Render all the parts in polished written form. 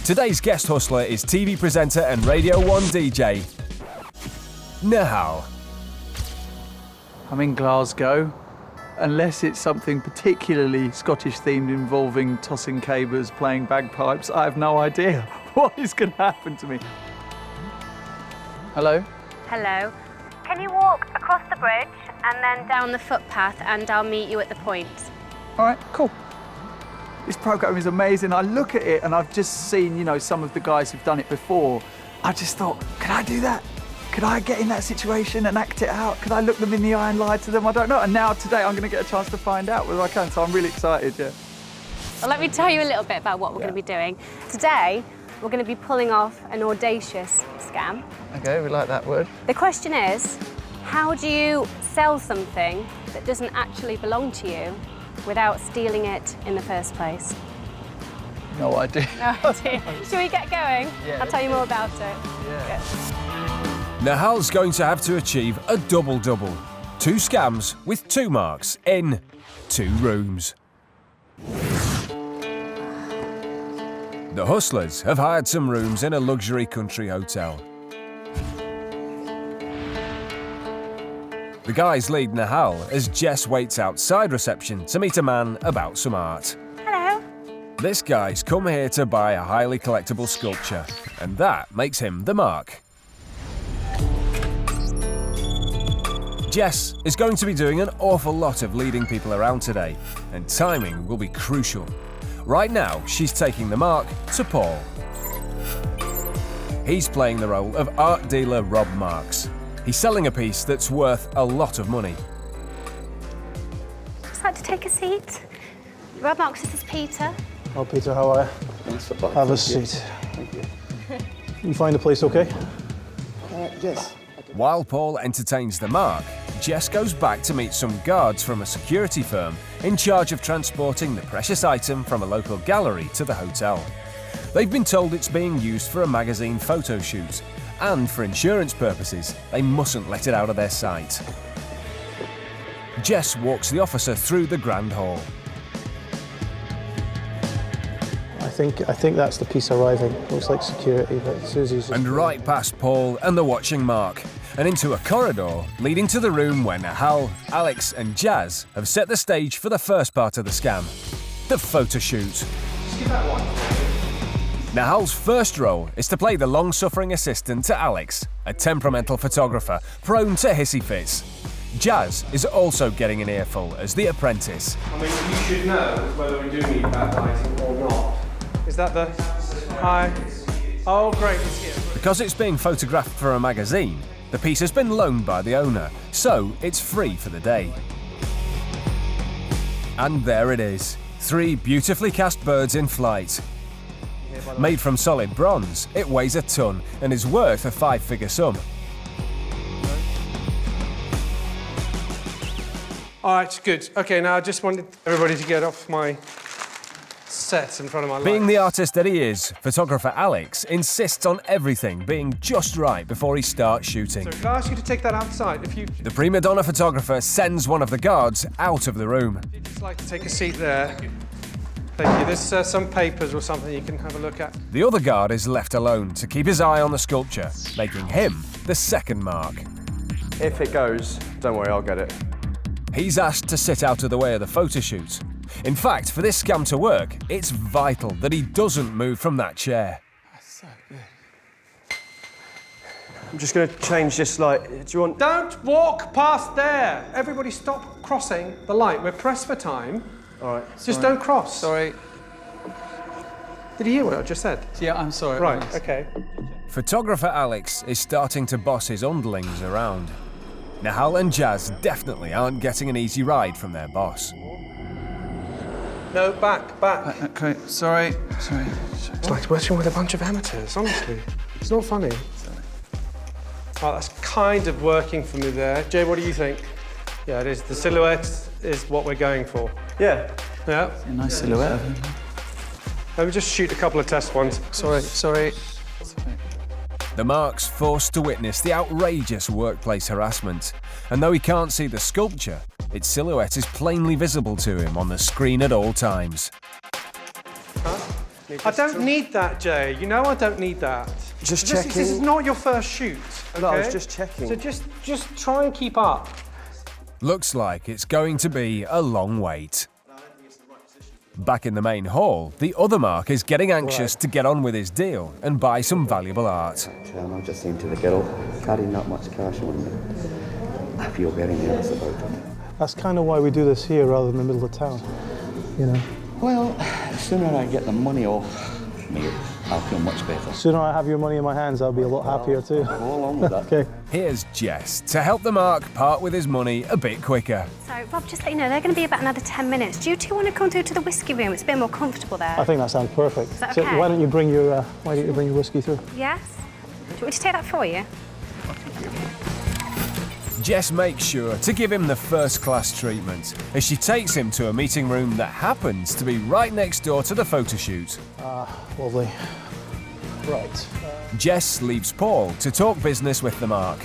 Today's guest hustler is TV presenter and Radio 1 DJ, Nahal. I'm in Glasgow. Unless it's something particularly Scottish themed involving tossing cabers, playing bagpipes, I have no idea what is going to happen to me. Hello? Hello. Can you walk across the bridge and then down the footpath and I'll meet you at the point? All right, cool. This programme is amazing. I look at it and I've just seen, you know, some of the guys who've done it before. I just thought, could I do that? Could I get in that situation and act it out? Could I look them in the eye and lie to them? I don't know. And now today I'm going to get a chance to find out whether I can. So I'm really excited, yeah. Well, let me tell you a little bit about what we're going to be doing. Today, we're going to be pulling off an audacious scam. Okay, we like that word. The question is, how do you sell something that doesn't actually belong to you without stealing it in the first place? No idea. No idea. Shall we get going? Yeah. I'll tell you more about it. Yeah. Good. Nahal's going to have to achieve a double-double. 2 scams with 2 marks in 2 rooms. The hustlers have hired some rooms in a luxury country hotel. The guys lead Nahal as Jess waits outside reception to meet a man about some art. Hello. This guy's come here to buy a highly collectible sculpture, and that makes him the mark. Jess is going to be doing an awful lot of leading people around today, and timing will be crucial. Right now, she's taking the mark to Paul. He's playing the role of art dealer Rob Marks. He's selling a piece that's worth a lot of money. Just like to take a seat. Rob Marks, this is Peter. Oh, Peter, how are you? Have a seat. Thank you. You find the place okay? Yes. While Paul entertains the mark, Jess goes back to meet some guards from a security firm in charge of transporting the precious item from a local gallery to the hotel. They've been told it's being used for a magazine photo shoot, and for insurance purposes, they mustn't let it out of their sight. Jess walks the officer through the grand hall. I think that's the piece arriving. Looks like security, but Susie's just... And right past Paul and the watching Mark, and into a corridor leading to the room where Nahal, Alex and Jazz have set the stage for the first part of the scam, the photo shoot. Nahal's first role is to play the long-suffering assistant to Alex, a temperamental photographer prone to hissy fits. Jazz is also getting an earful as the apprentice. I mean, you should know whether we do need backlighting or not. Is that the... Hi. Oh, great, it's here. Because it's being photographed for a magazine, the piece has been loaned by the owner, so it's free for the day. And there it is, 3 beautifully cast birds in flight. Made from solid bronze, it weighs a ton and is worth a 5-figure sum. All right, good. Okay, now I just wanted everybody to get off my set in front of my light. Being the artist that he is, photographer Alex insists on everything being just right before he starts shooting. So can I ask you to take that outside? If you The prima donna photographer sends one of the guards out of the room. would just like to take a seat there. Thank you. There's some papers or something you can have a look at. The other guard is left alone to keep his eye on the sculpture, making him the second mark. If it goes, don't worry, I'll get it. He's asked to sit out of the way of the photo shoot. In fact, for this scam to work, it's vital that he doesn't move from that chair. That's so good. I'm just going to change this light. Do you want... Don't walk past there. Everybody stop crossing the light. We're pressed for time. All right. Just don't cross. Sorry. Did you hear what I just said? Yeah, I'm sorry. Right, okay. Photographer Alex is starting to boss his underlings around. Nahal and Jazz definitely aren't getting an easy ride from their boss. No, back. Okay, sorry. It's like working with a bunch of amateurs, honestly. It's not funny. Oh, that's kind of working for me there. Jay, what do you think? Yeah, it is. The silhouette is what we're going for. Yeah. Yeah? A nice silhouette. Let me just shoot a couple of test ones. Sorry. The Mark's forced to witness the outrageous workplace harassment, and though he can't see the sculpture, its silhouette is plainly visible to him on the screen at all times. I don't need that, Jay. You know I don't need that. Just This checking. is not your first shoot, okay? No, I was just checking. So just try and keep up. Looks like it's going to be a long wait. Back in the main hall, the other Mark is getting anxious to get on with his deal and buy some valuable art. I'm just saying to the girl, carrying that much cash on me, I feel very nervous about it. That's kind of why we do this here rather than in the middle of town, you know. Well, the sooner I get the money off, mate, I'll feel much better. The sooner I have your money in my hands, I'll be a lot happier too. Go along with that. Okay. Here's Jess to help the Mark part with his money a bit quicker. So, Rob, just let you know, they're going to be about another 10 minutes. Do you two want to come through to the whiskey room? It's a bit more comfortable there. I think that sounds perfect. Is that So okay? why don't you bring your whiskey through? Yes? Do you want me to take that for you? Jess makes sure to give him the first-class treatment as she takes him to a meeting room that happens to be right next door to the photo shoot. Lovely. Right. Jess leaves Paul to talk business with the Mark.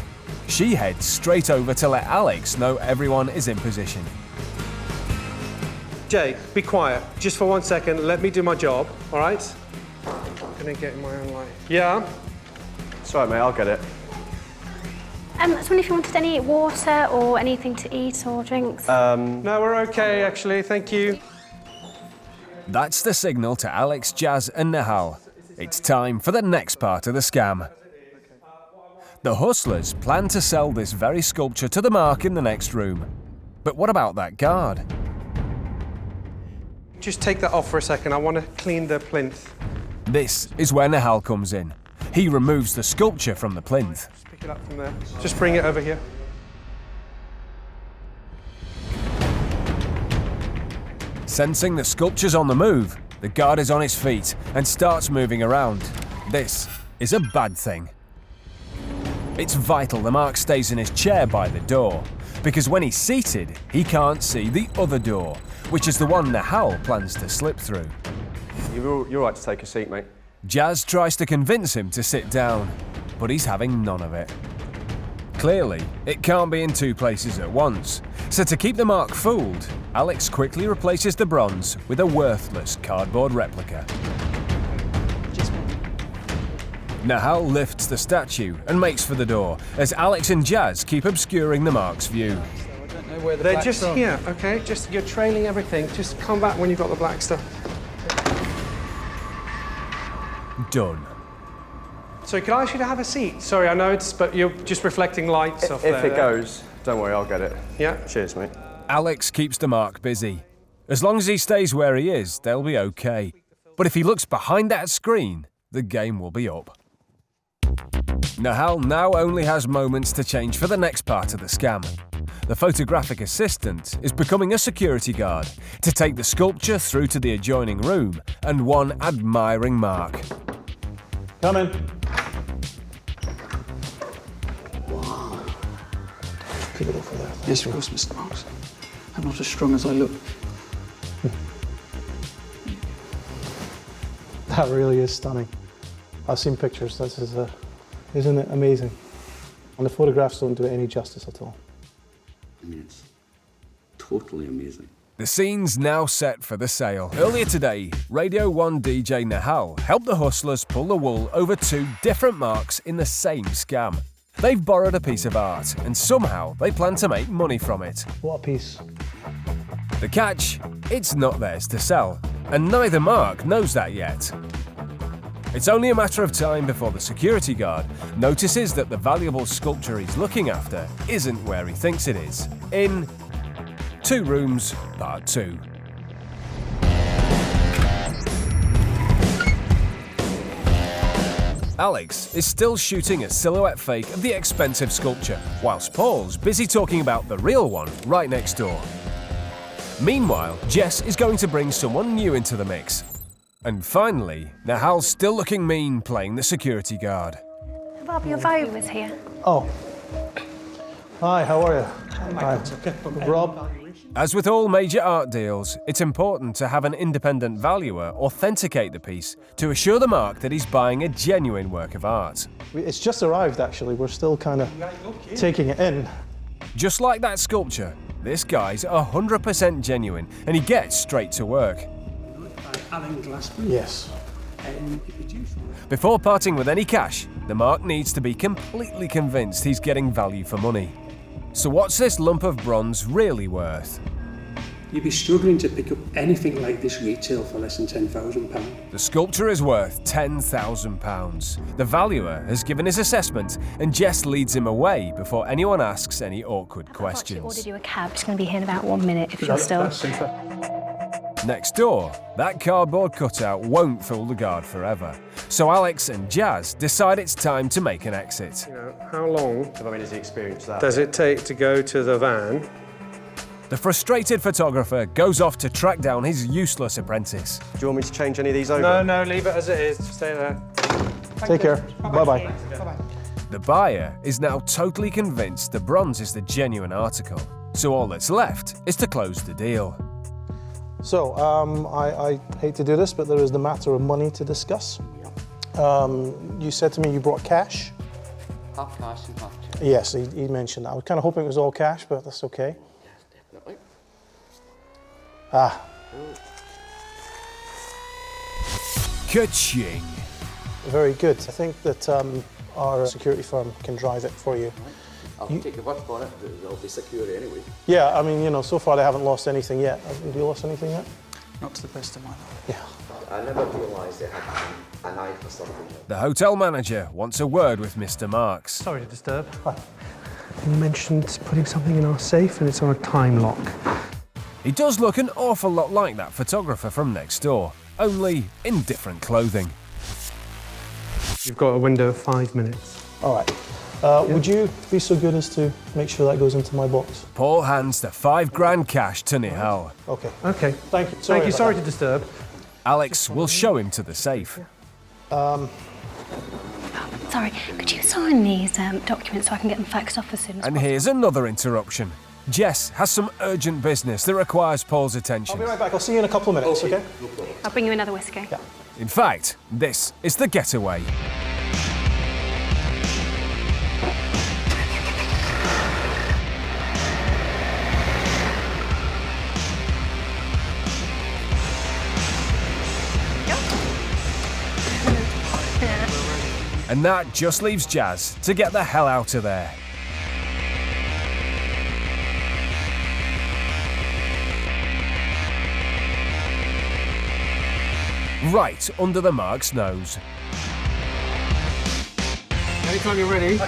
She heads straight over to let Alex know everyone is in position. Jay, be quiet. Just for 1 second, let me do my job, all right? I'm gonna get in my own way. Yeah? It's all right, mate, I'll get it. I was wondering if you wanted any water or anything to eat or drinks. No, we're okay, actually, thank you. That's the signal to Alex, Jazz and Nahal. It's time for the next part of the scam. The hustlers plan to sell this very sculpture to the Mark in the next room. But what about that guard? Just take that off for a second. I want to clean the plinth. This is where Nahal comes in. He removes the sculpture from the plinth. Just pick it up from there. Just bring it over here. Sensing the sculpture's on the move, the guard is on his feet and starts moving around. This is a bad thing. It's vital the Mark stays in his chair by the door, because when he's seated, he can't see the other door, which is the one Nahal plans to slip through. You're all right to take a seat, mate. Jazz tries to convince him to sit down, but he's having none of it. Clearly, it can't be in two places at once, so to keep the Mark fooled, Alex quickly replaces the bronze with a worthless cardboard replica. Nahal lifts the statue and makes for the door, as Alex and Jazz keep obscuring the Mark's view. I don't know where the They're black's just from. here, okay? Just, you're trailing everything. Just come back when you've got the black stuff. Done. So can I ask you to have a seat? Sorry, I know it's, but you're just reflecting lights off there. If it goes, don't worry, I'll get it. Yeah. Cheers, mate. Alex keeps the Mark busy. As long as he stays where he is, they'll be okay. But if he looks behind that screen, the game will be up. Nahal now only has moments to change for the next part of the scam. The photographic assistant is becoming a security guard to take the sculpture through to the adjoining room and one admiring Mark. Come in. Pick it up for there. Yes, of course, Mr. Marks. I'm not as strong as I look. That really is stunning. I've seen pictures. This is isn't it amazing? And the photographs don't do it any justice at all. I mean, it's totally amazing. The scene's now set for the sale. Earlier today, Radio 1 DJ Nahal helped the hustlers pull the wool over two different Marks in the same scam. They've borrowed a piece of art, and somehow they plan to make money from it. What a piece. The catch? It's not theirs to sell, and neither Mark knows that yet. It's only a matter of time before the security guard notices that the valuable sculpture he's looking after isn't where he thinks it is. In Two Rooms, Part 2. Alex is still shooting a silhouette fake of the expensive sculpture, whilst Paul's busy talking about the real one right next door. Meanwhile, Jess is going to bring someone new into the mix. And finally, Nahal's still looking mean playing the security guard. Rob, your valuer's here. Oh. Hi, how are you? Hi. Rob? As with all major art deals, it's important to have an independent valuer authenticate the piece to assure the Mark that he's buying a genuine work of art. It's just arrived, actually. We're still kind of taking it in. Just like that sculpture, this guy's 100% genuine and he gets straight to work. Yes. Before parting with any cash, the Mark needs to be completely convinced he's getting value for money. So what's this lump of bronze really worth? You'd be struggling to pick up anything like this retail for less than £10,000. The sculpture is worth £10,000. The valuer has given his assessment and Jess leads him away before anyone asks any awkward questions. I've actually ordered you a cab. It's going to be here in about 1 minute if you're still... That's super. Next door, that cardboard cutout won't fool the guard forever. So Alex and Jazz decide it's time to make an exit. You know, how long Have I managed to experience that? does it take to go to the van? The frustrated photographer goes off to track down his useless apprentice. Do you want me to change any of these over? No, leave it as it is. Stay there. Take care. Bye-bye. The buyer is now totally convinced the bronze is the genuine article. So all that's left is to close the deal. So, I hate to do this, but there is the matter of money to discuss. You said to me you brought cash? Half cash and half check. Yes, he mentioned that. I was kind of hoping it was all cash, but that's okay. Yes, definitely. Ah, Ka-ching! very good. I think that our security firm can drive it for you. I'll take your word for it, but it'll be secure anyway. Yeah, I mean, you know, so far they haven't lost anything yet. Have you lost anything yet? Not to the best of my knowledge. Yeah. I never realised they had an eye for something. The hotel manager wants a word with Mr. Marks. Sorry to disturb. Hi. You mentioned putting something in our safe and it's on a time lock. He does look an awful lot like that photographer from next door, only in different clothing. You've got a window of 5 minutes. All right. Would you be so good as to make sure that goes into my box? Paul hands the £5,000 cash to Nihal. Okay. Okay. Thank you. Thank you. about Sorry that. to disturb. Alex will show him to the safe. Sorry, could you sign these documents so I can get them faxed off as soon as And possible? here's another interruption. Jess has some urgent business that requires Paul's attention. I'll be right back. I'll see you in a couple of minutes, okay? I'll bring you another whiskey. Yeah. In fact, this is the getaway. And that just leaves Jazz to get the hell out of there. Right under the Mark's nose. Anytime you're ready.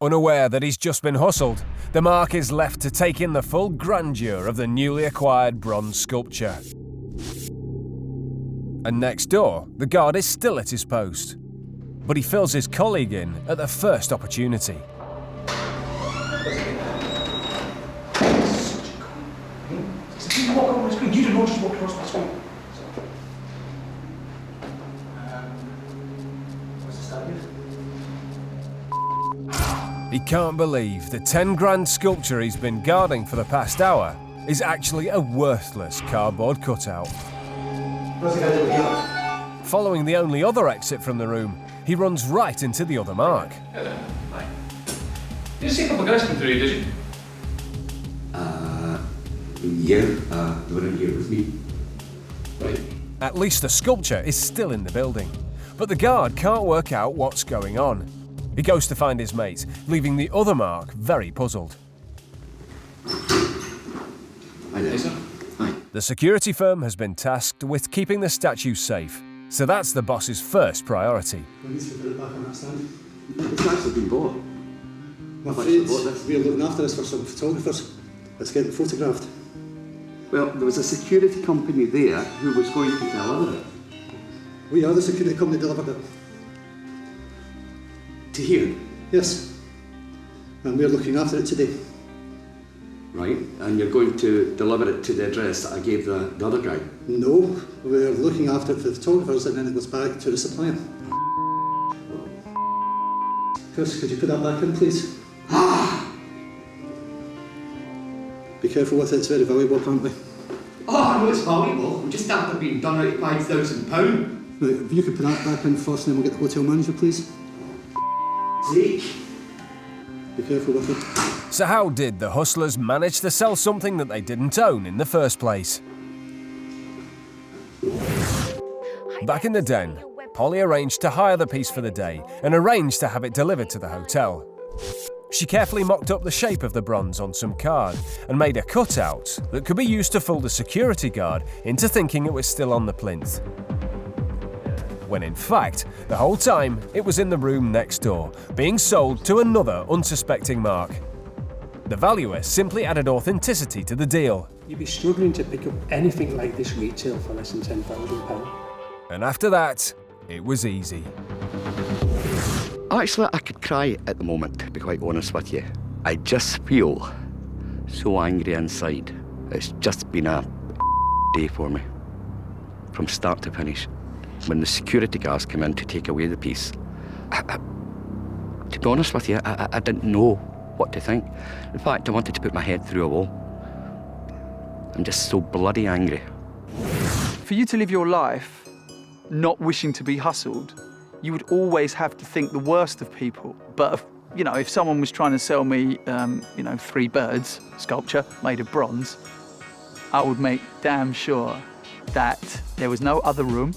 Unaware that he's just been hustled, the Mark is left to take in the full grandeur of the newly acquired bronze sculpture. And next door, the guard is still at his post. But he fills his colleague in at the first opportunity. You walk over my screen. You do not just walk across my screen. What's this out here? He can't believe the £10,000 sculpture he's been guarding for the past hour is actually a worthless cardboard cutout. What's the guy doing here? Following the only other exit from the room, he runs right into the other Mark. Hello. Hi. Did you see a couple of guys come through, did you? Yeah, they were in here with me. Right. At least the sculpture is still in the building. But the guard can't work out what's going on. He goes to find his mate, leaving the other Mark very puzzled. Hi there. Hey, sir. Hi. The security firm has been tasked with keeping the statue safe, so that's the boss's first priority. We need to put it back on that stand. It's actually been bought. I'm How much afraid they bought this? we're looking after this for some photographers. Let's get it photographed. Well, there was a security company there who was going to deliver it. We are the security company that delivered it. To here? Yes. And we're looking after it today. Right, and you're going to deliver it to the address that I gave the other guy? No, we're looking after it for the photographers and then it goes back to the supplier. Chris, could you put that back in, please? Be careful with it, it's very valuable, apparently. Oh, I know it's valuable. Just after being done out £5,000. Right, if you could put that back in first, then we'll get the hotel manager, please. Sake. Be careful with it. So how did the hustlers manage to sell something that they didn't own in the first place? Back in the den, Polly arranged to hire the piece for the day and arranged to have it delivered to the hotel. She carefully mocked up the shape of the bronze on some card and made a cutout that could be used to fool the security guard into thinking it was still on the plinth. When in fact, the whole time it was in the room next door, being sold to another unsuspecting mark. The valuer simply added authenticity to the deal. You'd be struggling to pick up anything like this retail for less than £10,000. And after that, it was easy. Actually, I could cry at the moment, to be quite honest with you. I just feel so angry inside. It's just been a day for me, from start to finish. When the security guards came in to take away the piece, to be honest with you, I didn't know what to think. In fact, I wanted to put my head through a wall. I'm just so bloody angry. For you to live your life not wishing to be hustled, you would always have to think the worst of people. But, if someone was trying to sell me, 3 birds, sculpture made of bronze, I would make damn sure that there was no other room.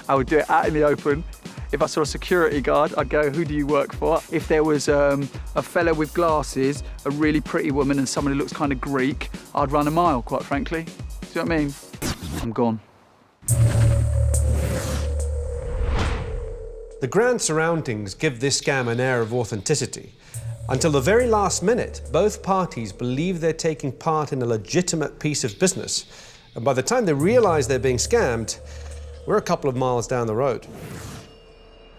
I would do it out in the open. If I saw a security guard, I'd go, who do you work for? If there was a fella with glasses, a really pretty woman and someone who looks kind of Greek, I'd run a mile, quite frankly. Do you know what I mean? I'm gone. The grand surroundings give this scam an air of authenticity. Until the very last minute, both parties believe they're taking part in a legitimate piece of business. And by the time they realise they're being scammed, we're a couple of miles down the road.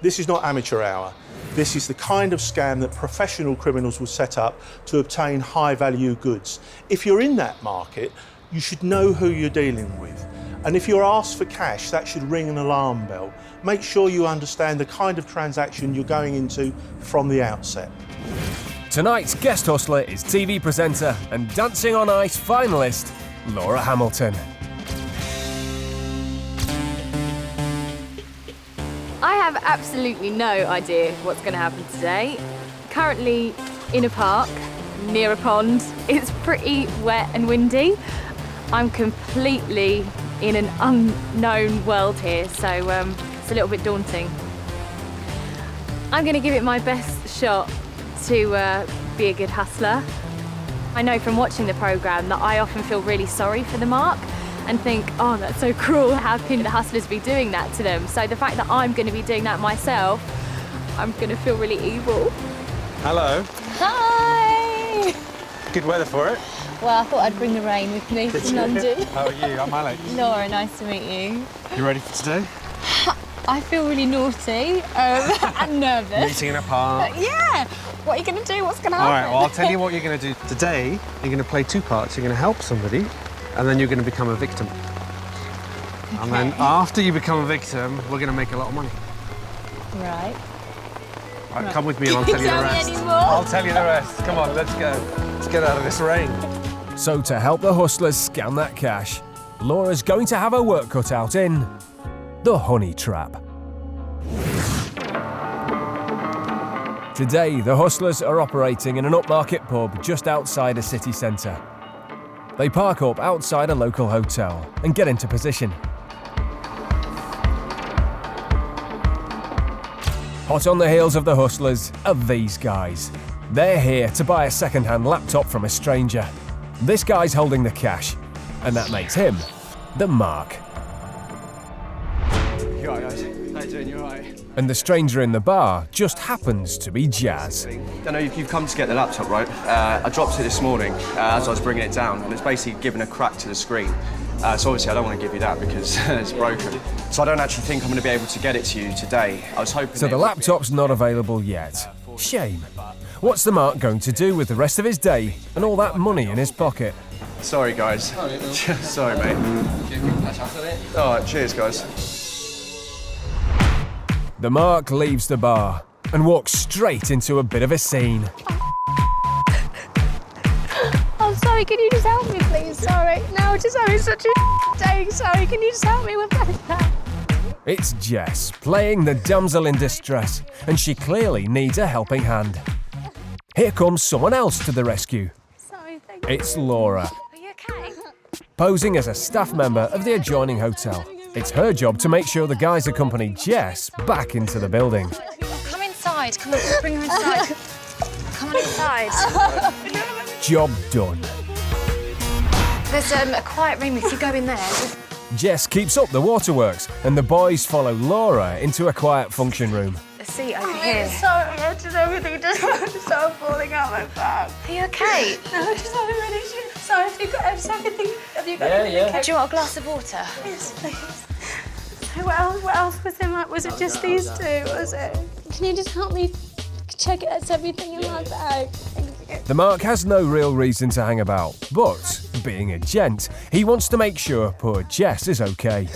This is not amateur hour. This is the kind of scam that professional criminals will set up to obtain high-value goods. If you're in that market, you should know who you're dealing with. And if you're asked for cash, that should ring an alarm bell. Make sure you understand the kind of transaction you're going into from the outset. Tonight's guest hustler is TV presenter and Dancing on Ice finalist, Laura Hamilton. I have absolutely no idea what's going to happen today. Currently in a park, near a pond. It's pretty wet and windy. I'm completely in an unknown world here, so it's a little bit daunting. I'm going to give it my best shot to be a good hustler. I know from watching the programme that I often feel really sorry for the mark and think, oh, that's so cruel, how can the hustlers be doing that to them? So the fact that I'm going to be doing that myself, I'm going to feel really evil. Hello. Hi! Good weather for it. Well, I thought I'd bring the rain with me from London. How are you? I'm Alex. Laura, nice to meet you. You ready for today? I feel really naughty and nervous. Meeting in a park. Yeah! What are you going to do? What's going to happen? All right, well, I'll tell you what you're going to do. Today, you're going to play 2 parts. You're going to help somebody, and then you're going to become a victim. Okay. And then after you become a victim, we're going to make a lot of money. Right. All right, come with me and I'll tell you the rest. I'll tell you the rest. Come on, let's go. Let's get out of this rain. So to help the hustlers scam that cash, Laura's going to have her work cut out in the honey trap. Today, the hustlers are operating in an upmarket pub just outside a city centre. They park up outside a local hotel and get into position. Hot on the heels of the hustlers are these guys. They're here to buy a second-hand laptop from a stranger. This guy's holding the cash, and that makes him the mark. You all right, guys? How you doing? You all right? And the stranger in the bar just happens to be Jazz. I know you've come to get the laptop, right? I dropped it this morning as I was bringing it down, and it's basically given a crack to the screen. So obviously I don't want to give you that because it's broken. So I don't actually think I'm going to be able to get it to you today. I was hoping... So the laptop's not available yet. Shame. What's the mark going to do with the rest of his day and all that money in his pocket? Sorry, guys. Sorry, mate. All right, cheers, guys. The mark leaves the bar and walks straight into a bit of a scene. Oh, sorry, can you just help me, please? Sorry. No, just having such a day. Sorry, can you just help me with that? It's Jess, playing the damsel in distress, and she clearly needs a helping hand. Here comes someone else to the rescue. Sorry, thank you. It's Laura, Are you okay? posing as a staff member of the adjoining hotel. It's her job to make sure the guys accompany Jess back into the building. Come inside. Come on, bring her inside. Come on inside. Job done. There's a quiet room if you go in there. Jess keeps up the waterworks, and the boys follow Laura into a quiet function room. A seat over here. Sorry, I just everything just started falling out my back. Are you okay? No, I just had a really shit. Sorry, have you got everything? Have you got Yeah. Do you want a glass of water? Yes, please. So what else was in? Was it just these two? Was it? Can you just help me check it's everything in my bag? Thank you. The Mark has no real reason to hang about, but, being a gent, he wants to make sure poor Jess is okay.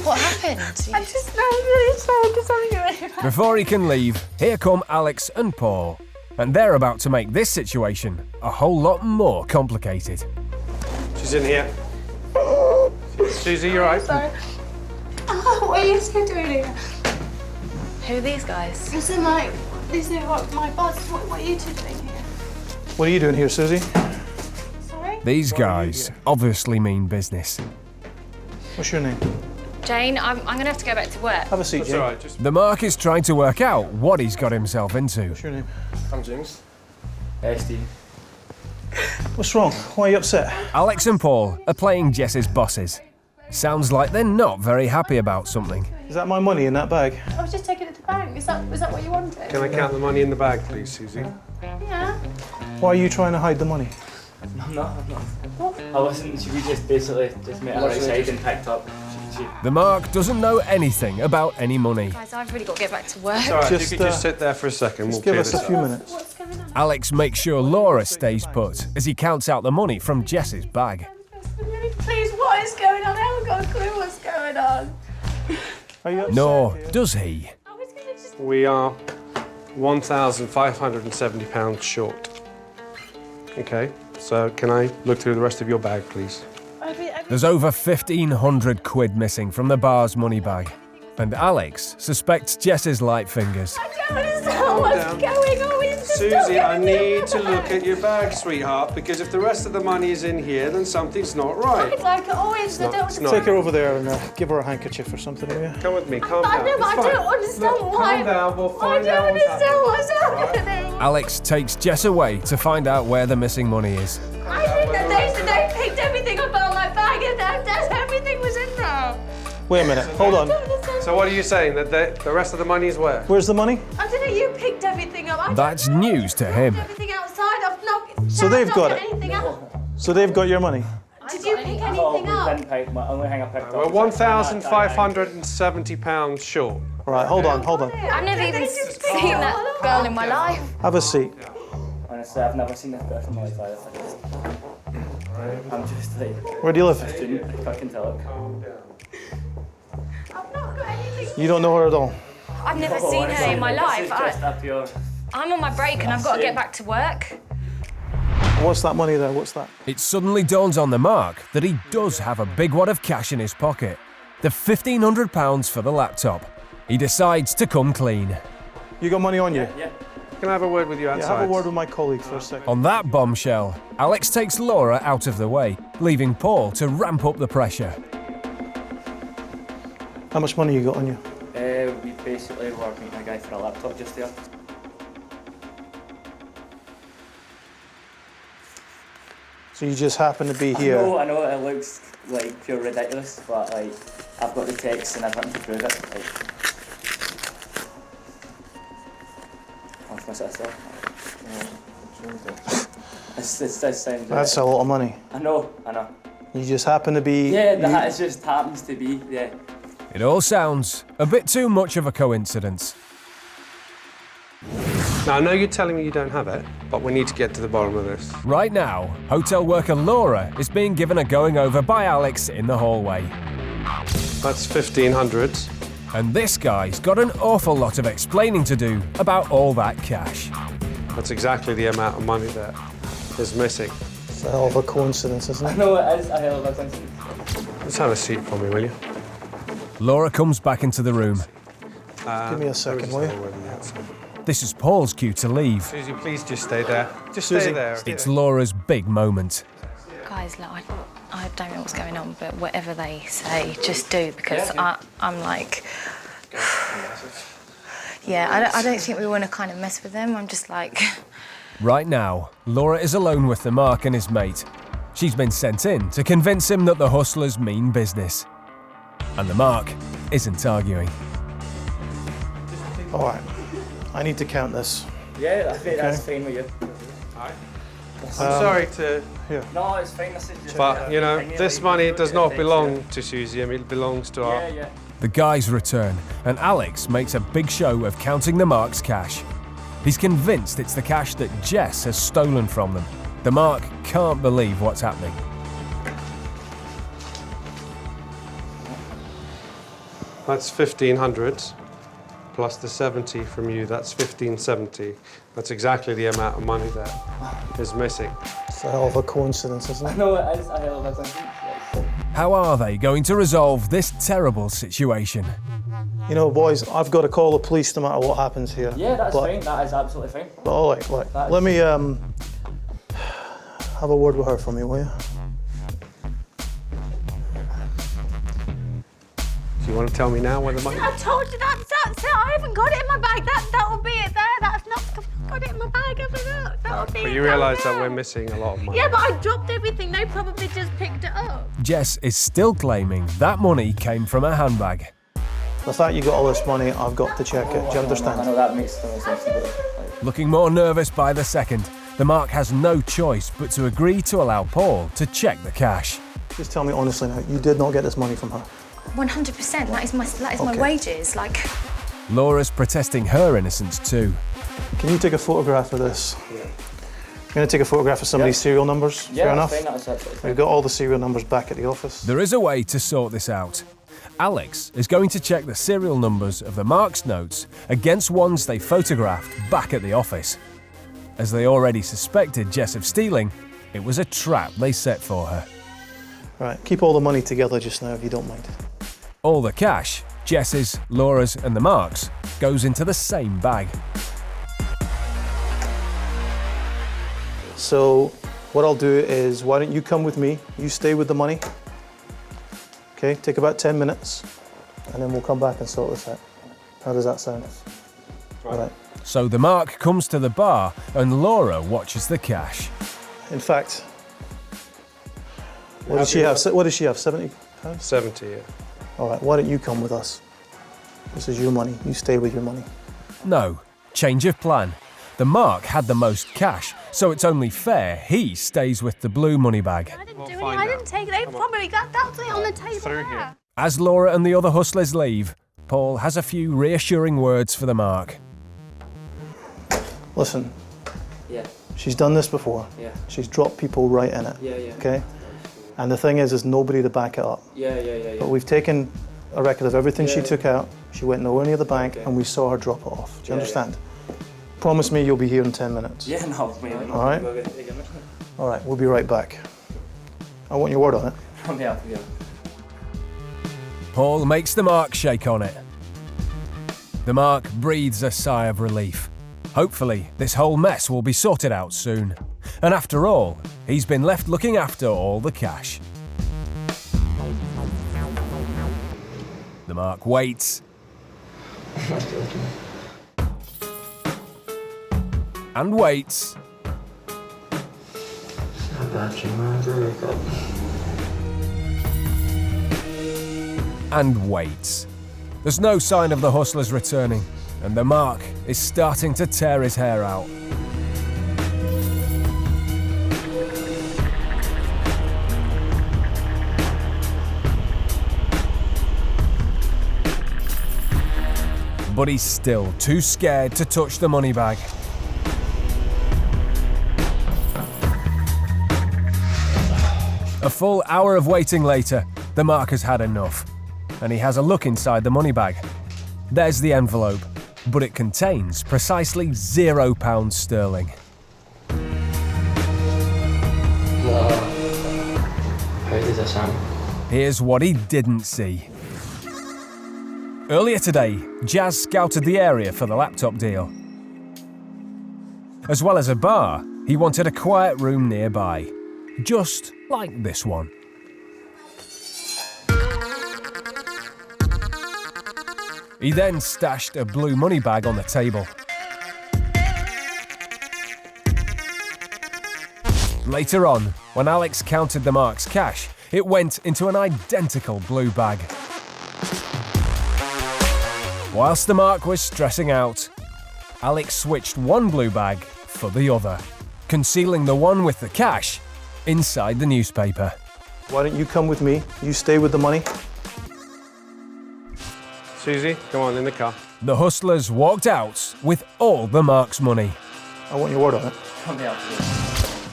What happened? I just know I'm really sorry because something really bad. Before he can leave, here come Alex and Paul, and they're about to make this situation a whole lot more complicated. She's in here. Susie, you all right? Sorry. What are you two doing here? Who are these guys? This is what my boss. What are you two doing here? What are you doing here, Susie? Sorry? These guys obviously mean business. What's your name? Jane, I'm going to have to go back to work. Have a seat, That's Jane. all right. Just The Mark is trying to work out what he's got himself into. What's your name? I'm James. Steve. What's wrong? Why are you upset? Alex and Paul are playing Jess's bosses. Sounds like they're not very happy about something. Is that my money in that bag? I was just taking it to the bank. Was that what you wanted? Can I count the money in the bag, please, Susie? Yeah. Why are you trying to hide the money? I'm not. I wasn't. We just basically just met her outside and picked up. The Mark doesn't know anything about any money. Guys, I've really got to get back to work. It's all right. Just, you could just sit there for a second. Just We'll give clear us a this few up. minutes. What's going on? Alex makes sure Laura stays put as he counts out the money from Jess's bag. Please, what is going on? I haven't got a clue what's going on. Are you upset? Nor does he. I was gonna just. We are £1,570 short. Okay, so can I look through the rest of your bag, please? There's over 1,500 quid missing from the bar's money bag. And Alex suspects Jess's light fingers. I don't understand what's going on. Susie, I need to look at your bag, sweetheart, because if the rest of the money is in here, then something's not right. Like always, I don't. It's not. Take her over there and give her a handkerchief or something, will you? Come with me, calm I down. know, but I It's fine. don't understand Look, why. Calm down, we'll I find don't out what's understand happening. what's happening. Alex takes Jess away to find out where the missing money is. I think that they picked everything up out of my bag and that everything was in there. Wait a minute, hold on. So what are you saying, that the rest of the money is where? Where's the money? I don't know, you picked everything up. I That's news to him. everything outside. I've not. So they've got it. Anything up. So they've got your money? Did you pick anything up? Only thing I picked We're up. £1,570 short. All right, hold on. I've never even seen that girl in my life. Have a seat. Honestly, I've never seen this girl in my life either. I'm just like Where do you live? student. I can tell it. I've not got anything. You don't know her at all? I've never seen her in my life. Just up your. I'm on my break and I've got to get back to work. What's that money there? What's that? It suddenly dawns on the Mark that he does have a big wad of cash in his pocket. The £1,500 for the laptop. He decides to come clean. You got money on you? Yeah. Can I have a word with you outside? Yeah, have a word with my colleague for a second. On that bombshell, Alex takes Laura out of the way, leaving Paul to ramp up the pressure. How much money you got on you? We basically were meeting a guy for a laptop just there. So you just happen to be here? I know it looks like pure ridiculous, but like I've got the text and everything to prove it. Like, that's my sister. This sounds. That's a lot of money. I know. You just happen to be... Yeah, that just happens to be. Yeah. It all sounds a bit too much of a coincidence. Now, I know you're telling me you don't have it, but we need to get to the bottom of this. Right now, hotel worker Laura is being given a going over by Alex in the hallway. That's 1,500. And this guy's got an awful lot of explaining to do about all that cash. That's exactly the amount of money that is missing. It's a hell of a coincidence, isn't it? No, it is a hell of a coincidence. Let's have a seat for me, will you? Laura comes back into the room. Give me a second, will you? This is Paul's cue to leave. Susie, please just stay there. Just Susie. stay there. It's Laura's big moment. Guys, look, I don't know what's going on, but whatever they say, just do, because I'm like... Yeah, I don't think we want to kind of mess with them. I'm just like... Right now, Laura is alone with the Mark and his mate. She's been sent in to convince him that the hustlers mean business. And the Mark isn't arguing. All right, I need to count this. Yeah, I think that's fine with you. I'm sorry to... Here. No, it's fine. This is just But, you know, this money does not belong to Susie. I mean, it belongs to our... Yeah. The guys return, and Alex makes a big show of counting the Mark's cash. He's convinced it's the cash that Jess has stolen from them. The Mark can't believe what's happening. That's 1,500 plus the 70 from you. That's 1,570. That's exactly the amount of money that is missing. It's a hell of a coincidence, isn't it? No, it is a hell of a coincidence. How are they going to resolve this terrible situation? You know, boys, I've got to call the police no matter what happens here. Yeah, that's fine. That is absolutely fine. But all right, look, let me have a word with her for me, will you? Do you want to tell me now where the money... I told you that's it. I haven't got it in my bag. That will be it there. That's not. I've got it in my bag. Have a look. That will be. But you realise that we're missing a lot of money. Yeah, but I dropped everything. They probably just picked it up. Jess is still claiming that money came from a handbag. The fact you got all this money, I've got to check it. Do you understand? I know that makes total sense. Looking more nervous by the second, the Mark has no choice but to agree to allow Paul to check the cash. Just tell me honestly now, you did not get this money from her? 100%. That is my wages. Like... Laura's protesting her innocence too. Can you take a photograph of this? I'm going to take a photograph of some of these serial numbers. Yeah, fair enough? fine, that's absolutely fine. We've got all the serial numbers back at the office. There is a way to sort this out. Alex is going to check the serial numbers of the Mark's notes against ones they photographed back at the office. As they already suspected Jess of stealing, it was a trap they set for her. Right, keep all the money together just now if you don't mind. All the cash, Jess's, Laura's and the Mark's, goes into the same bag. So what I'll do is, why don't you come with me, you stay with the money. Okay, take about 10 minutes, and then we'll come back and sort this out. How does that sound? All right. So the Mark comes to the bar and Laura watches the cash. In fact, what does she have? What does she have, 70 pounds? 70, yeah. All right, why don't you come with us? This is your money, you stay with your money. No, change of plan. The Mark had the most cash, so it's only fair he stays with the blue money bag. I didn't do anything. I didn't take it. They probably got that's it on the table there. As Laura and the other hustlers leave, Paul has a few reassuring words for the Mark. Listen, Yeah. she's done this before. Yeah. She's dropped people right in it. Yeah. Okay? And the thing is nobody to back it up. Yeah. But we've taken a record of everything she took out. She went nowhere near the bank, and we saw her drop it off. Do you understand? Promise me you'll be here in 10 minutes. Yeah, no, mate. All right? All right, we'll be right back. I want your word on it. Yeah. Paul makes the Mark shake on it. The Mark breathes a sigh of relief. Hopefully, this whole mess will be sorted out soon. And after all, he's been left looking after all the cash. The Mark waits. And waits. And waits. There's no sign of the hustlers returning, and the Mark is starting to tear his hair out. But he's still too scared to touch the money bag. A full hour of waiting later, the Mark has had enough, and he has a look inside the money bag. There's the envelope, but it contains precisely £0 sterling. How did this happen? Here's what he didn't see. Earlier today, Jazz scouted the area for the laptop deal. As well as a bar, he wanted a quiet room nearby, just like this one. He then stashed a blue money bag on the table. Later on, when Alex counted the mark's cash, it went into an identical blue bag. Whilst the mark was stressing out, Alex switched one blue bag for the other, concealing the one with the cash inside the newspaper. Why don't you come with me? You stay with the money. Susie, come on, in the car. The hustlers walked out with all the mark's money, I want your word on it.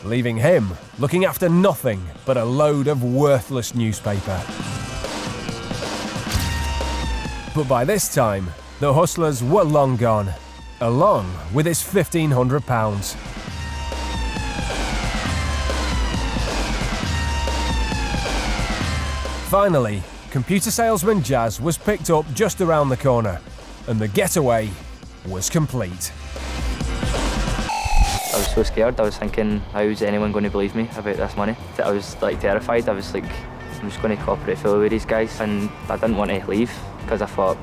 leaving him looking after nothing but a load of worthless newspaper. But by this time, the hustlers were long gone, along with his £1,500. Finally, computer salesman Jazz was picked up just around the corner, and the getaway was complete. I was so scared. I was thinking, how's anyone going to believe me about this money? I was like terrified. I was like, I'm just going to cooperate fully with these guys, and I didn't want to leave because I thought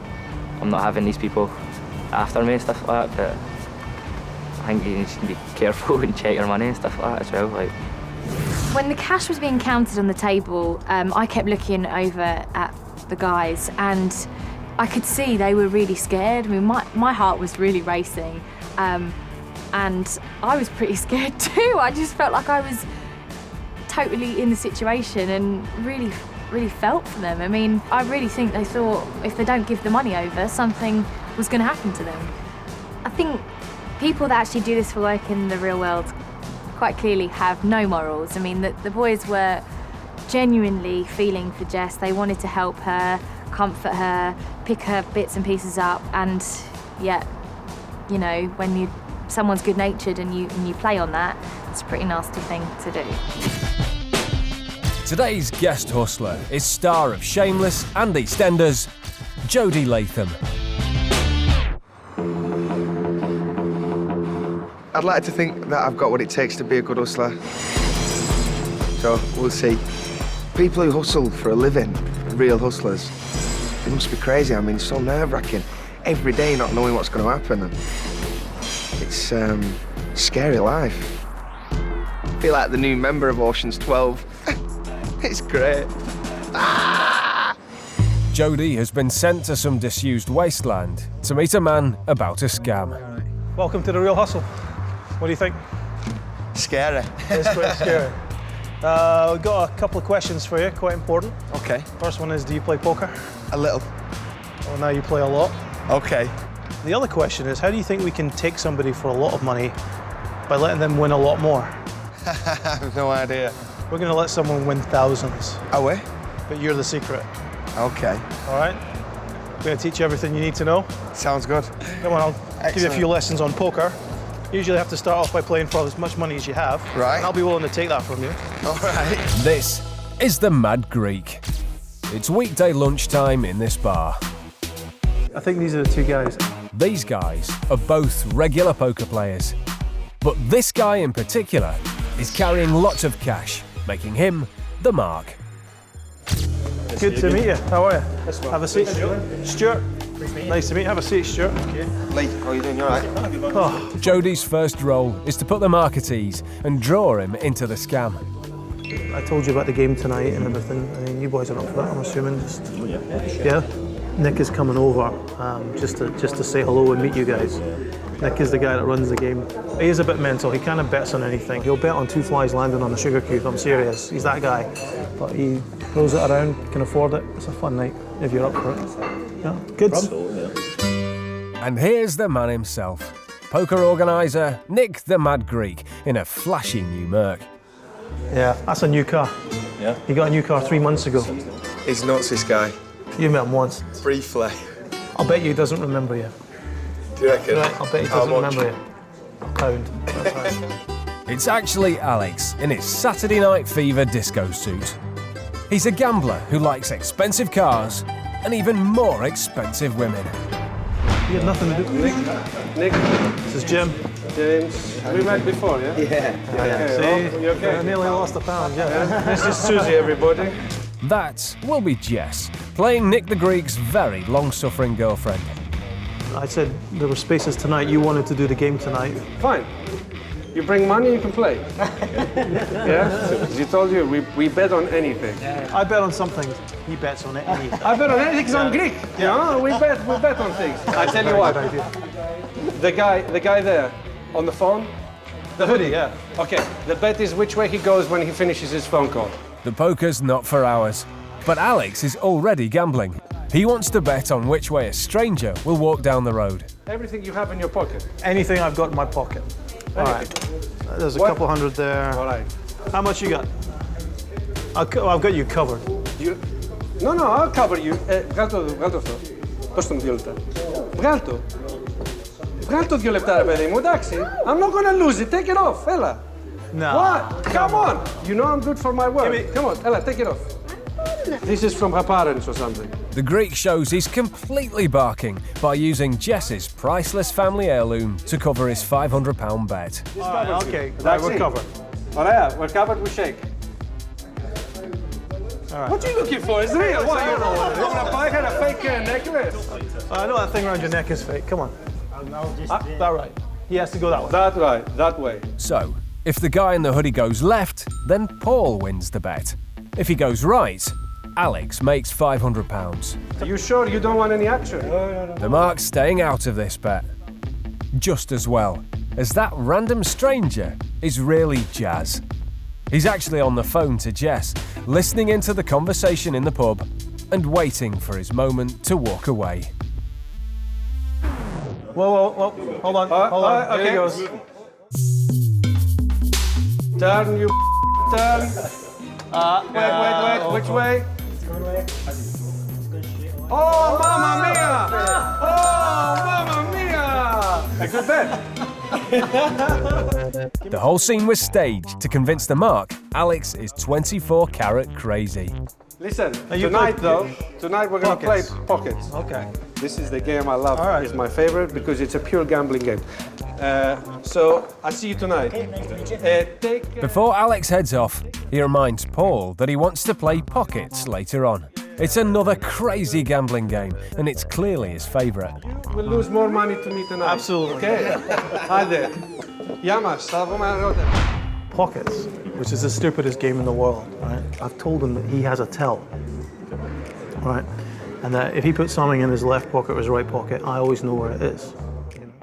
I'm not having these people after me and stuff like that. But I think you need to be careful and check your money and stuff like that as well. Like. When the cash was being counted on the table, I kept looking over at the guys, and I could see they were really scared. I mean, my heart was really racing, and I was pretty scared too. I just felt like I was totally in the situation and really felt for them. I mean, I really think they thought if they don't give the money over, something was going to happen to them. I think people that actually do this for work in the real world quite clearly have no morals. I mean, the boys were genuinely feeling for Jess. They wanted to help her, comfort her, pick her bits and pieces up, and yet, you know, when someone's good-natured and you play on that, it's a pretty nasty thing to do. Today's guest hustler is star of Shameless and EastEnders, Jodie Latham. I'd like to think that I've got what it takes to be a good hustler. So, we'll see. People who hustle for a living, real hustlers, they must be crazy. I mean, it's so nerve-wracking. Every day not knowing what's going to happen. And it's a scary life. I feel like the new member of Ocean's 12. It's great. Ah! Jodie has been sent to some disused wasteland to meet a man about a scam. Welcome to The Real Hustle. What do you think? Scary. It's quite scary. We've got a couple of questions for you, quite important. Okay. First one is, do you play poker? A little. Well, now you play a lot. Okay. The other question is, how do you think we can take somebody for a lot of money by letting them win a lot more? I have no idea. We're going to let someone win thousands. Are we? But you're the secret. Okay. All right? I'm going to teach you everything you need to know. Sounds good. Come on, I'll give you a few lessons on poker. You usually have to start off by playing for as much money as you have. Right. And I'll be willing to take that from you. All right. This is the Mad Greek. It's weekday lunchtime in this bar. I think these are the two guys. These guys are both regular poker players. But this guy in particular is carrying lots of cash, making him the mark. Good to meet you. How are you? Have a seat. Stuart. Nice to meet you. Have a seat, Stuart. Lee, how are you doing? You all right? Oh. Jodie's first role is to put the mark at ease and draw him into the scam. I told you about the game tonight and everything. I mean, you boys are up for that, I'm assuming. Yeah? Nick is coming over just to say hello and meet you guys. Nick is the guy that runs the game. He is a bit mental. He kind of bets on anything. He'll bet on 2 flies landing on a sugar cube. I'm serious. He's that guy. But he throws it around, can afford it. It's a fun night if you're up for it. Yeah, good. And here's the man himself, poker organiser Nick the Mad Greek in a flashy new Merc. Yeah, that's a new car. Yeah. He got a new car 3 months ago. He's nuts, this guy. You met him once. Briefly. I'll bet you he doesn't remember you. Do you reckon? Right, I'll bet he doesn't remember you. A pound. That's right. It's actually Alex in his Saturday Night Fever disco suit. He's a gambler who likes expensive cars, and even more expensive women. You had nothing to do with Nick. This is Jim. James. We met before, yeah? Yeah. Okay. See? Oh, you okay? I nearly lost a pound, yeah. This is Susie, everybody. That will be Jess, playing Nick the Greek's very long-suffering girlfriend. I said there were spaces tonight. You wanted to do the game tonight. Fine. You bring money, you can play. Yeah? So, as you told you, we bet on anything. I bet on some things. He bets on anything. I bet on anything because I'm Greek. You know, we bet on things. I tell you what. The guy there on the phone. The hoodie, yeah. Okay. The bet is which way he goes when he finishes his phone call. The poker's not for hours, but Alex is already gambling. He wants to bet on which way a stranger will walk down the road. Everything you have in your pocket. Anything I've got in my pocket. All right. There's a couple hundred there. All right. How much you got? I've got you covered. No, I'll cover you. Βγάλ' το 2 λεπτά, ρε παιδί μου, εντάξει. I'm not gonna lose it. Take it off, έλα. No. What? Come on. You know I'm good for my word. Come on, έλα, take it off. This is from her parents or something. The Greek shows he's completely barking by using Jess's priceless family heirloom to cover his £500 bet. Okay, right, we're covered. Ωραία, we're covered, we shake. All right. What are you looking for? It's real. What? You know what? I had a fake necklace. I know that thing around your neck is fake. Come on. That right. He has to go that way. That right, that way. So, if the guy in the hoodie goes left, then Paul wins the bet. If he goes right, Alex makes £500. Are you sure you don't want any action? No. The Mark's staying out of this bet. Just as well, as that random stranger is really Jazz. He's actually on the phone to Jess, listening into the conversation in the pub and waiting for his moment to walk away. Whoa, hold on. Okay. Here he goes. Turn, you turn. Wait, which way? Oh, mamma mia! Oh, mamma mia! A good bet. The whole scene was staged to convince the Mark Alex is 24-carat crazy. Listen, tonight we're going to play pockets. Okay. This is the game I love. It's my favorite because it's a pure gambling game. So I see you tonight. Before Alex heads off, he reminds Paul that he wants to play pockets later on. It's another crazy gambling game, and it's clearly his favourite. We'll lose more money to me tonight. Absolutely. Okay. Hadi. Yamas, Pockets, which is the stupidest game in the world, right? I've told him that he has a tell, right? And that if he puts something in his left pocket or his right pocket, I always know where it is.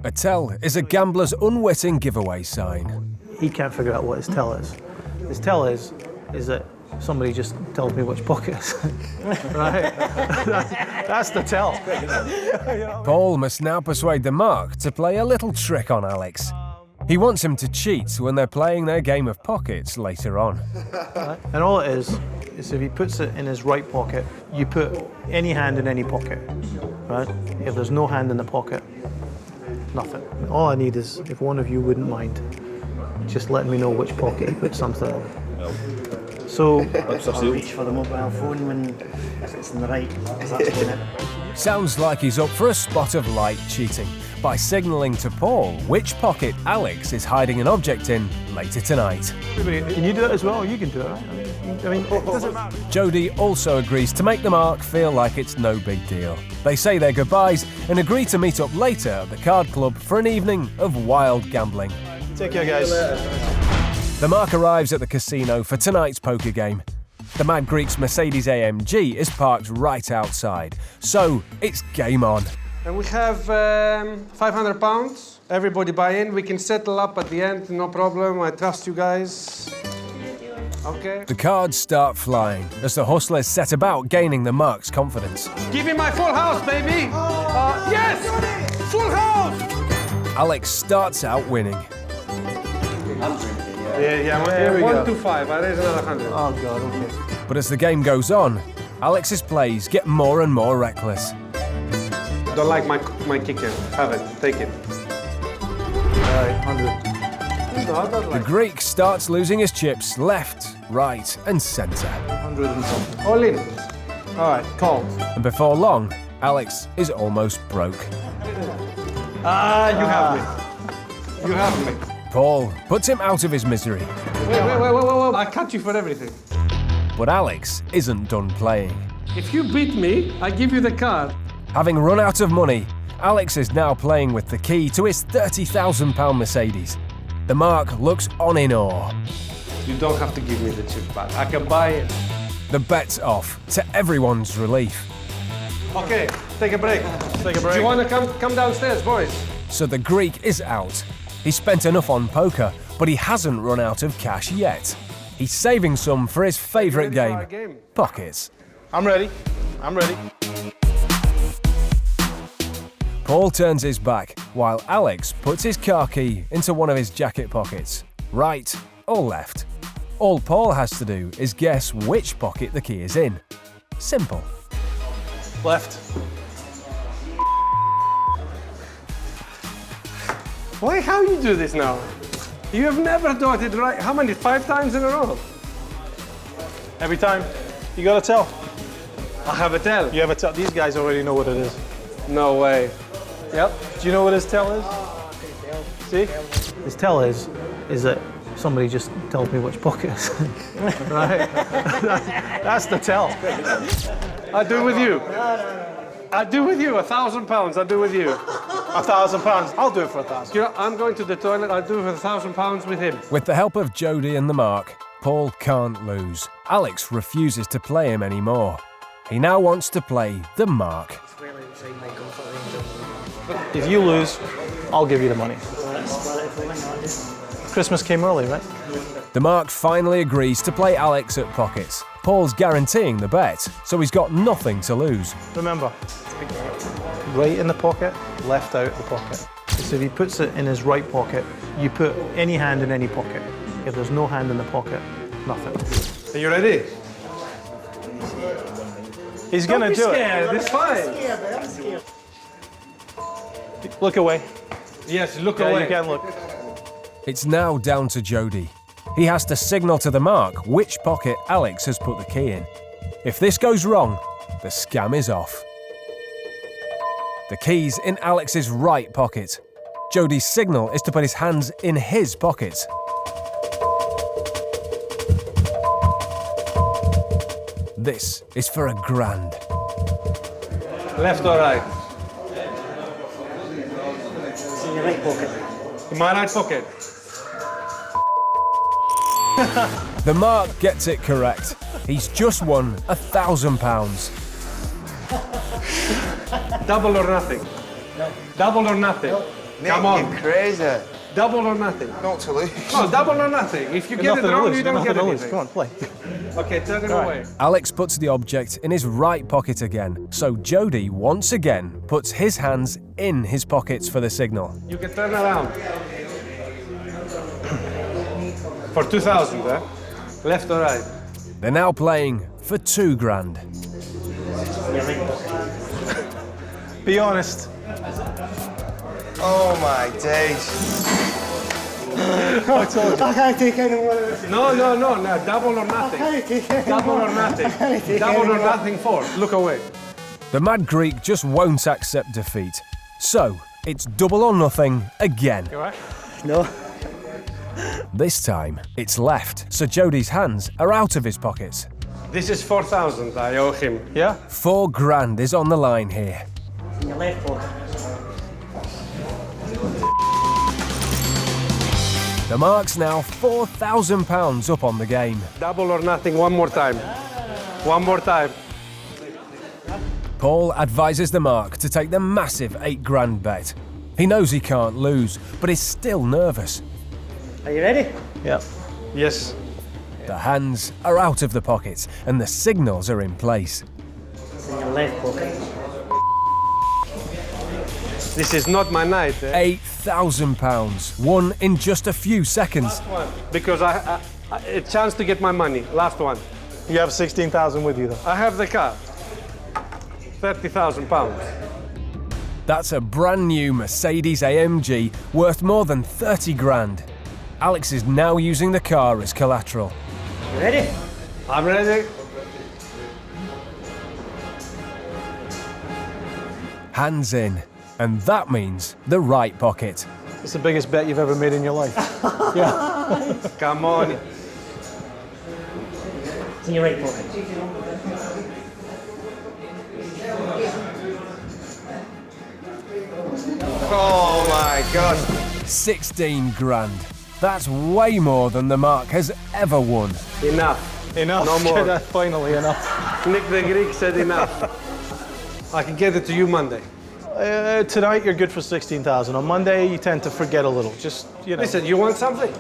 A tell is a gambler's unwitting giveaway sign. He can't figure out what his tell is. His tell is that somebody just tells me which pocket it's right? That's the tell. Paul must now persuade the Mark to play a little trick on Alex. He wants him to cheat when they're playing their game of pockets later on. And all it is if he puts it in his right pocket, you put any hand in any pocket, right? If there's no hand in the pocket, nothing. All I need is if one of you wouldn't mind just letting me know which pocket he put something in. So I'll reach for the mobile phone when if it's in the right. That's when it. Sounds like he's up for a spot of light cheating by signalling to Paul which pocket Alex is hiding an object in later tonight. Can you do it as well? You can do it, right? I mean, it doesn't matter. Jody also agrees to make the Mark feel like it's no big deal. They say their goodbyes and agree to meet up later at the card club for an evening of wild gambling. Take care, guys. The Mark arrives at the casino for tonight's poker game. The Mad Greek's Mercedes AMG is parked right outside, so it's game on. And we have £500. Everybody buy in. We can settle up at the end, no problem. I trust you guys. Okay. The cards start flying as the hustlers set about gaining the Mark's confidence. Give me my full house, baby! Yes! Full house! Alex starts out winning. Yeah, 1 to 5. I raise another 100. Oh, God, okay. But as the game goes on, Alex's plays get more and more reckless. Don't like my kicker. Have it. Take it. All right, 100. The Greek starts losing his chips left, right, and centre. 100 and something. All in. All right, calm. And before long, Alex is almost broke. You have me. You have me. Paul puts him out of his misery. Wait. I cut you for everything. But Alex isn't done playing. If you beat me, I give you the car. Having run out of money, Alex is now playing with the key to his £30,000 Mercedes. The Mark looks on in awe. You don't have to give me the chip back. I can buy it. The bet's off, to everyone's relief. Okay, take a break. Do you want to come downstairs, boys? So the Greek is out. He spent enough on poker, but he hasn't run out of cash yet. He's saving some for his favourite game, pockets. I'm ready. Paul turns his back, while Alex puts his car key into one of his jacket pockets, right or left. All Paul has to do is guess which pocket the key is in. Simple. Left. Why? How you do this now? You have never done it right. How many? 5 times in a row? Every time. You got to tell. I have a tell. You have a tell. These guys already know what it is. No way. Yep. Do you know what his tell is? See? His tell is that somebody just tells me which pocket it's in. Right. That's the tell. I do with you. I do with you. £1,000. I do with you. £1,000. I'll do it for 1,000. You know, I'm going to the toilet. I do it for £1,000 with him. With the help of Jody and the Mark, Paul can't lose. Alex refuses to play him anymore. He now wants to play the Mark. If you lose, I'll give you the money. Christmas came early, right? The Mark finally agrees to play Alex at pockets. Paul's guaranteeing the bet, so he's got nothing to lose. Remember, right in the pocket, left out the pocket. So if he puts it in his right pocket, you put any hand in any pocket. If there's no hand in the pocket, nothing. Are you ready? He's going to do it. It's fine. I'm scared. Look away. Yes, look Yeah, away. you can look. It's now down to Jody. He has to signal to the Mark which pocket Alex has put the key in. If this goes wrong, the scam is off. The key's in Alex's right pocket. Jody's signal is to put his hands in his pockets. This is for £1,000. Left or right? It's in your right pocket. In my right pocket. The Mark gets it correct. He's just won £1,000. Double or nothing? No. Double or nothing? No. Come on. You're crazy. Double or nothing? Not to lose. No, double or nothing. If you get it wrong, you don't get anything. Come on, play. Okay, turn it away. Alex puts the object in his right pocket again, so Jody once again puts his hands in his pockets for the signal. You can turn around. For 2,000, eh? Left or right? They're now playing for £2,000. Be honest. Oh my days. I told you. I can't take any more of this. No, double or nothing. I can't take any Double more. or nothing. I can't take Double any or more. nothing for. Look away. The Mad Greek just won't accept defeat. So, it's double or nothing again. You all right? No. This time, it's left, so Jody's hands are out of his pockets. This is 4,000 I owe him. Yeah? £4,000 is on the line here. It's in your left pocket. The Mark's now £4,000 up on the game. Double or nothing, one more time. One more time. Paul advises the Mark to take the massive £8,000 bet. He knows he can't lose, but is still nervous. Are you ready? Yep. Yes. The hands are out of the pockets and the signals are in place. It's in your left pocket. This is not my night, eh? £8,000, won in just a few seconds. Last one, because I a chance to get my money. Last one. You have 16,000 with you, though. I have the car. £30,000. That's a brand new Mercedes AMG worth more than £30,000. Alex is now using the car as collateral. You ready? I'm ready. Hands in. And that means the right pocket. It's the biggest bet you've ever made in your life. Yeah. Come on. It's in your right pocket. Oh my God. 16 grand. That's way more than the Mark has ever won. Enough. Enough. No more. Finally, enough. Nick the Greek said enough. I can get it to you Monday. Tonight you're good for 16,000. On Monday you tend to forget a little. Just, you know. Listen, you want something?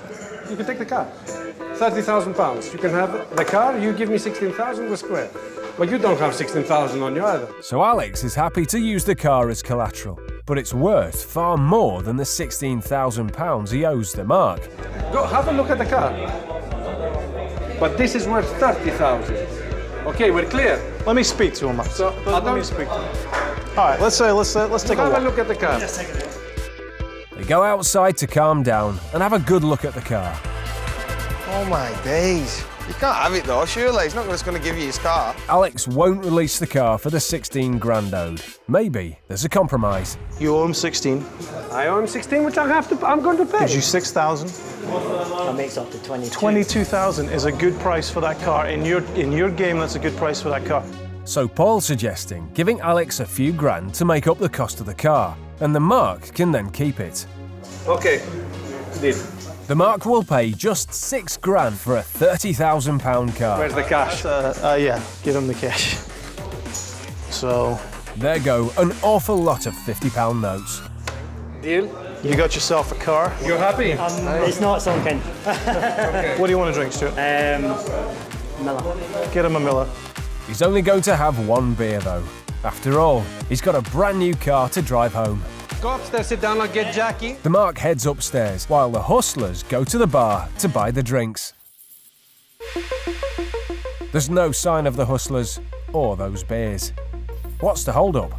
You can take the car. £30,000. You can have the car, you give me 16,000, we're square. But you don't have 16,000 on you either. So Alex is happy to use the car as collateral, but it's worth far more than the £16,000 he owes the Mark. Go have a look at the car. But this is worth 30,000. Okay, we're clear. Let me speak to him. So Let me speak to him. All right, let's take a have look. a look at the car. They go outside to calm down and have a good look at the car. Oh my days. You can't have it though, surely. He's not just going to give you his car. Alex won't release the car for the 16 grand owed. Maybe there's a compromise. You owe him 16. I owe him 16, which I'm going to pay. Gives you 6,000. That makes up to 22. 22,000 is a good price for that car. In your game, that's a good price for that car. So Paul's suggesting giving Alex a few grand to make up the cost of the car, and the Mark can then keep it. Okay, deal. The Mark will pay just 6 grand for a £30,000 car. Where's the cash? Yeah, give him the cash. So... There go an awful lot of £50 notes. Deal? You got yourself a car. You're happy? It's not sunken. Okay. What do you want to drink, Stuart? Miller. Get him a Miller. He's only going to have one beer though. After all, he's got a brand new car to drive home. Go upstairs, sit down, I'll get Jackie. The Mark heads upstairs while the hustlers go to the bar to buy the drinks. There's no sign of the hustlers or those beers. What's the hold-up?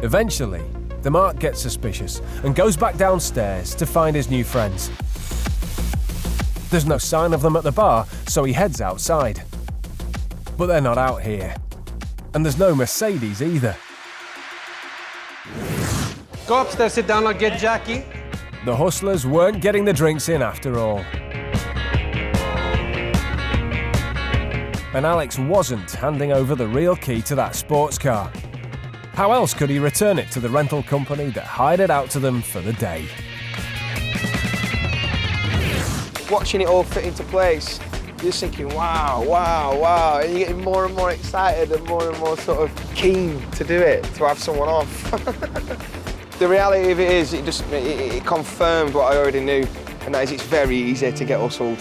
Eventually, the Mark gets suspicious and goes back downstairs to find his new friends. There's no sign of them at the bar, so he heads outside. But they're not out here. And there's no Mercedes either. Go upstairs, sit down, I'll get Jackie. The hustlers weren't getting the drinks in after all. And Alex wasn't handing over the real key to that sports car. How else could he return it to the rental company that hired it out to them for the day? Watching it all fit into place, you're just thinking, wow, wow, wow, and you're getting more and more excited and more sort of keen to do it, to have someone off. The reality of it is, it confirmed what I already knew, and that is it's very easy to get hustled.